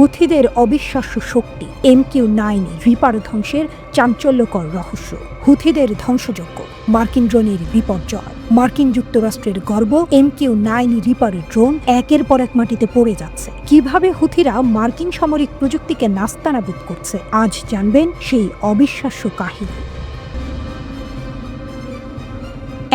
হুথিদের অবিশ্বাস্য শক্তি, MQ-9 reaper ধ্বংসের চাঞ্চল্যকর রহস্য, হুথিদের ধ্বংসযজ্ঞ, মার্কিন ড্রোনের বিপর্যয়। মার্কিন যুক্তরাষ্ট্রের গর্ব MQ-9 রিপার ড্রোন একের পর এক মাটিতে পড়ে যাচ্ছে। কিভাবে হুথিরা মার্কিন সামরিক প্রযুক্তিকে নাস্তানাবুদ করছে, আজ জানবেন সেই অবিশ্বাস্য কাহিনী।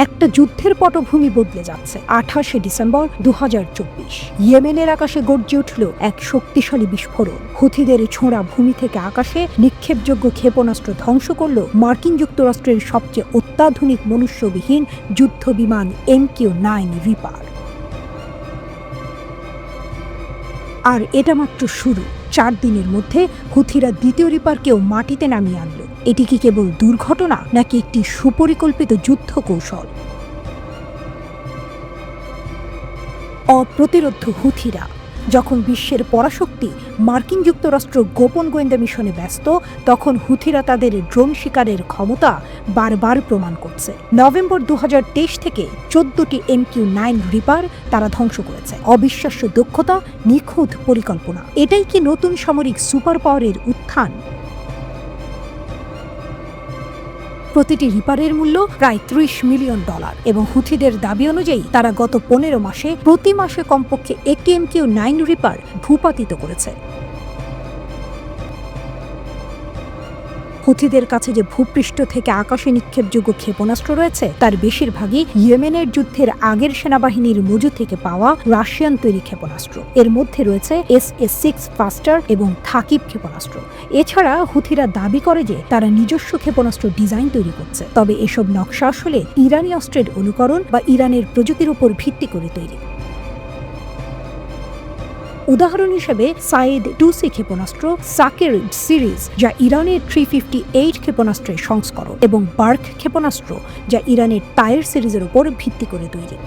একটা যুদ্ধের পটভূমি বদলে যাচ্ছে। 28শে ডিসেম্বর 2024 ইয়েমেনের আকাশে গর্জে উঠল এক শক্তিশালী বিস্ফোরণ। হুথিদের ছোঁড়া ভূমি থেকে আকাশে নিক্ষেপযোগ্য ক্ষেপণাস্ত্র ধ্বংস করল মার্কিন যুক্তরাষ্ট্রের সবচেয়ে অত্যাধুনিক মনুষ্যবিহীন যুদ্ধ বিমান MQ-9 রিপার। আর এটা মাত্র শুরু। 4 দিনের মধ্যে হুথিরা দ্বিতীয় রিপারকেও মাটিতে নামিয়ে আনল। এটি কি কেবল দুর্ঘটনা, নাকি একটি সুপরিকল্পিত যুদ্ধ কৌশল? অপ্রতিরোধ্য হুথিরা। যখন বিশ্বের পরাশক্তি মার্কিন যুক্তরাষ্ট্র গোপন গোয়েন্দা মিশনে ব্যস্ত, তখন হুথিরা তাদের ড্রোন শিকারের ক্ষমতা বারবার প্রমাণ করছে। নভেম্বর 2023 থেকে 14টি MQ-9 রিপার তারা ধ্বংস করেছে। অবিশ্বাস্য দক্ষতা, নিখুঁত পরিকল্পনা। এটাই কি নতুন সামরিক সুপার পাওয়ারের উত্থান? প্রতিটি রিপারের মূল্য প্রায় $30 মিলিয়ন এবং হুথিদের দাবি অনুযায়ী তারা গত 15 মাসে প্রতি মাসে কমপক্ষে একটি MQ-9 রিপার ভূপাতিত করেছে। হুথিদের কাছে যে ভূপৃষ্ঠ থেকে আকাশে নিক্ষেপযোগ্য ক্ষেপণাস্ত্র রয়েছে, তার বেশিরভাগই ইয়েমেনের যুদ্ধের আগের সেনাবাহিনীর মজুদ থেকে পাওয়া রাশিয়ান তৈরি ক্ষেপণাস্ত্র। এর মধ্যে রয়েছে SS-6 ফাস্টার এবং থাকিব ক্ষেপণাস্ত্র। এছাড়া হুথিরা দাবি করে যে তারা নিজস্ব ক্ষেপণাস্ত্র ডিজাইন তৈরি করছে, তবে এসব নকশা আসলে ইরানি অস্ত্রের অনুকরণ বা ইরানের প্রযুক্তির উপর ভিত্তি করে তৈরি। উদাহরণ হিসেবে সাইদ 2C ক্ষেপণাস্ত্র, সাকের সিরিজ যা ইরানের 358 ক্ষেপণাস্ত্রের সংস্করণ, এবং বার্ক ক্ষেপণাস্ত্র যা ইরানের টায়ার সিরিজের উপর ভিত্তি করে তৈরি।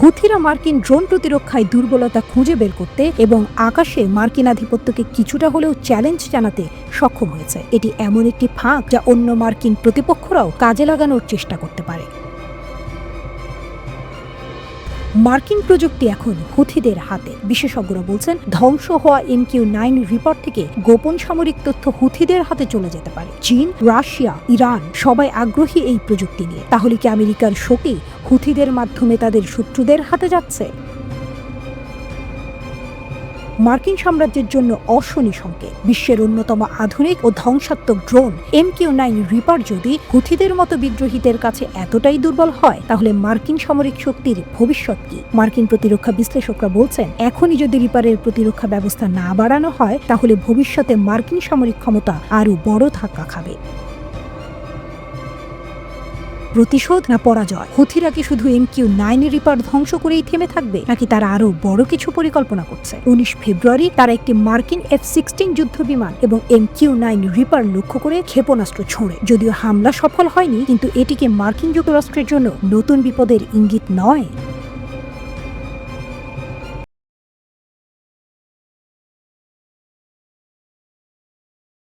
হুথিরা মার্কিন ড্রোন প্রতিরক্ষায় দুর্বলতা খুঁজে বের করতে এবং আকাশে মার্কিন আধিপত্যকে কিছুটা হলেও চ্যালেঞ্জ জানাতে সক্ষম হয়েছে। এটি এমন একটি ফাঁক যা অন্য মার্কিন প্রতিপক্ষরাও কাজে লাগানোর চেষ্টা করতে পারে। মার্কিন প্রযুক্তি এখন হুথিদের হাতে। বিশেষজ্ঞরা বলছেন, ধ্বংস হওয়া MQ-9 রিপার থেকে গোপন সামরিক তথ্য হুথিদের হাতে চলে যেতে পারে। চীন, রাশিয়া, ইরান সবাই আগ্রহী এই প্রযুক্তি নিয়ে। তাহলে কি আমেরিকার শক্তি হুথিদের মাধ্যমে তাদের শত্রুদের হাতে যাচ্ছে? মার্কিন সাম্রাজ্যের জন্য অশনি সংকেত। বিশ্বের অন্যতম আধুনিক ও ধ্বংসাত্মক ড্রোন MQ-9 রিপার যদি হুথিদের মতো বিদ্রোহীদের কাছে এতটাই দুর্বল হয়, তাহলে মার্কিন সামরিক শক্তির ভবিষ্যৎ কি? মার্কিন প্রতিরক্ষা বিশ্লেষকরা বলছেন, এখনই যদি রিপারের প্রতিরক্ষা ব্যবস্থা না বাড়ানো হয়, তাহলে ভবিষ্যতে মার্কিন সামরিক ক্ষমতা আরও বড় ধাক্কা খাবে। প্রতিশোধ না পরাজয়? হুথিরা কি শুধু MQ-9 রিপার ধ্বংস করেই থেমে থাকবে, নাকি তারা আরও বড় কিছু পরিকল্পনা করছে? 19 ফেব্রুয়ারি তারা একটি মার্কিন F-16 যুদ্ধ বিমান এবং MQ-9 রিপার লক্ষ্য করে ক্ষেপণাস্ত্র ছোঁড়ে। যদিও হামলা সফল হয়নি, কিন্তু এটিকে মার্কিন যুক্তরাষ্ট্রের জন্য নতুন বিপদের ইঙ্গিত নয়?